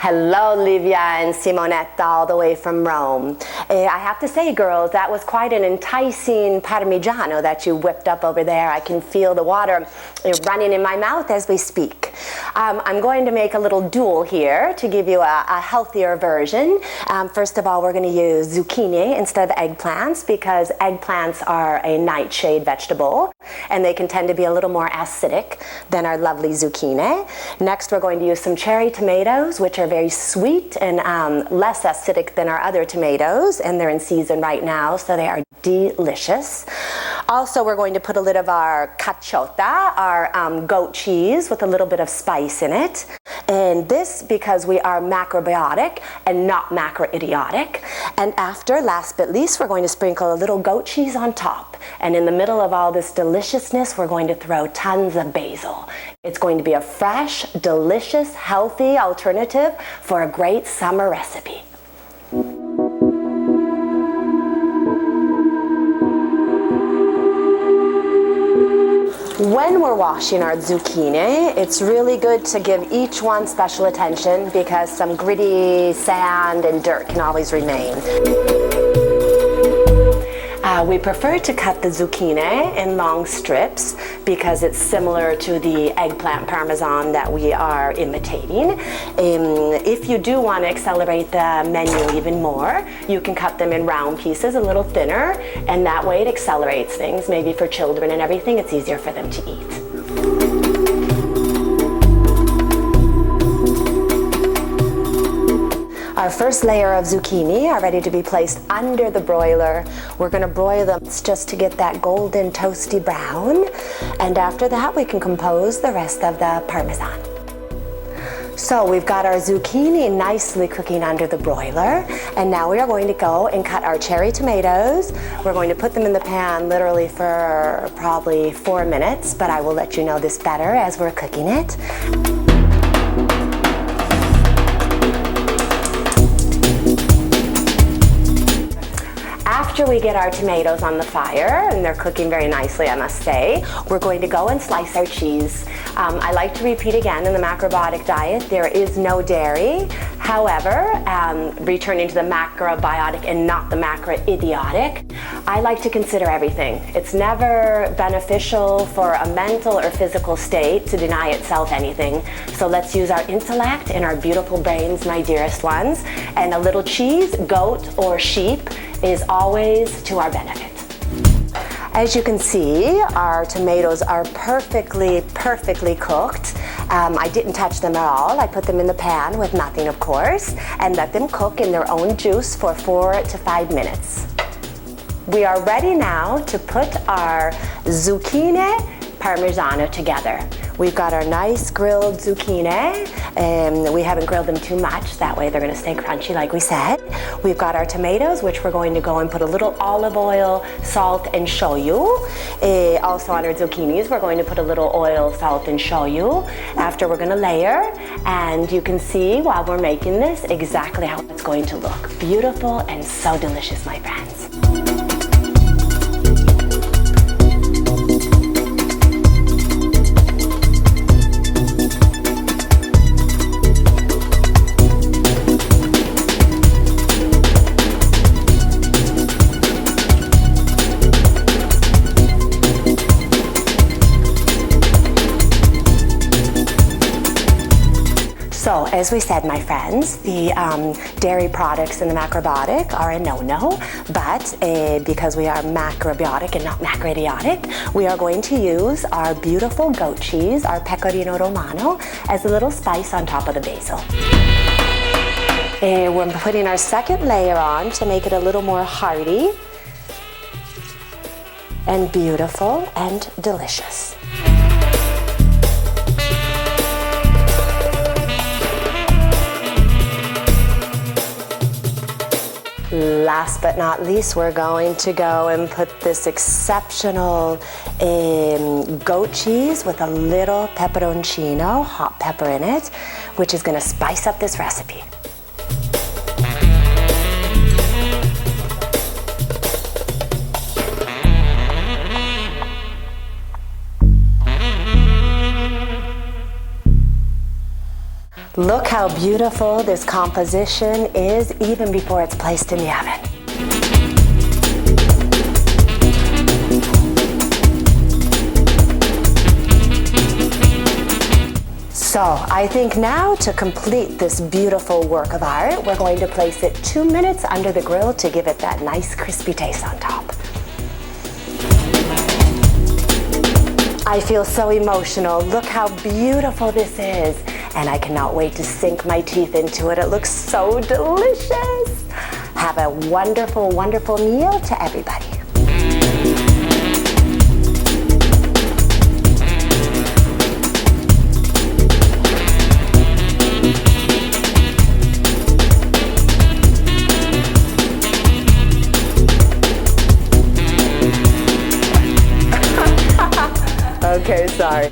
Hello, Livia and Simonetta, all the way from Rome. I have to say, girls, that was quite an enticing Parmigiano that you whipped up over there. I can feel the water running in my mouth as we speak. I'm going to make a little duel here to give you a healthier version. First of all, we're going to use zucchini instead of eggplants because eggplants are a nightshade vegetable and they can tend to be a little more acidic than our lovely zucchini. Next, we're going to use some cherry tomatoes, which are very sweet and less acidic than our other tomatoes, and they're in season right now, so they are delicious. Also, we're going to put a little of our caciotta, our goat cheese with a little bit of spice in it. And this because we are macrobiotic and not macroidiotic. And after, last but least, we're going to sprinkle a little goat cheese on top. And in the middle of all this deliciousness, we're going to throw tons of basil. It's going to be a fresh, delicious, healthy alternative for a great summer recipe. When we're washing our zucchini, it's really good to give each one special attention because some gritty sand and dirt can always remain. We prefer to cut the zucchini in long strips because it's similar to the eggplant parmesan that we are imitating. If you do want to accelerate the menu even more, you can cut them in round pieces, a little thinner, and that way it accelerates things. Maybe for children and everything, it's easier for them to eat. Our first layer of zucchini are ready to be placed under the broiler. We're going to broil them just to get that golden toasty brown. And after that, we can compose the rest of the parmesan. So we've got our zucchini nicely cooking under the broiler. And now we are going to go and cut our cherry tomatoes. We're going to put them in the pan literally for probably 4 minutes, but I will let you know this better as we're cooking it. After we get our tomatoes on the fire, and they're cooking very nicely, I must say, we're going to go and slice our cheese. I like to repeat again, in the macrobiotic diet, there is no dairy. However, returning to the macrobiotic and not the macroidiotic, I like to consider everything. It's never beneficial for a mental or physical state to deny itself anything. So let's use our intellect and our beautiful brains, my dearest ones, and a little cheese, goat or sheep, is always to our benefit. As you can see, our tomatoes are perfectly cooked. I didn't touch them at all. I put them in the pan with nothing, of course, and let them cook in their own juice for 4 to 5 minutes. We are ready now to put our zucchini parmigiano together. We've got our nice grilled zucchini, and we haven't grilled them too much, that way they're going to stay crunchy like we said. We've got our tomatoes, which we're going to go and put a little olive oil, salt, and shoyu. Also on our zucchinis, we're going to put a little oil, salt, and shoyu. After, we're going to layer, and you can see while we're making this exactly how it's going to look. Beautiful and so delicious, my friends. So, as we said, my friends, the dairy products in the macrobiotic are a no-no, but because we are macrobiotic and not macroidiotic, we are going to use our beautiful goat cheese, our pecorino romano, as a little spice on top of the basil. We're putting our second layer on to make it a little more hearty and beautiful and delicious. Last but not least, we're going to go and put this exceptional goat cheese with a little peperoncino, hot pepper in it, which is going to spice up this recipe. Look how beautiful this composition is even before it's placed in the oven. So I think now to complete this beautiful work of art, we're going to place it 2 minutes under the grill to give it that nice crispy taste on top. I feel so emotional. Look how beautiful this is. And I cannot wait to sink my teeth into it. It looks so delicious. Have a wonderful, wonderful meal to everybody.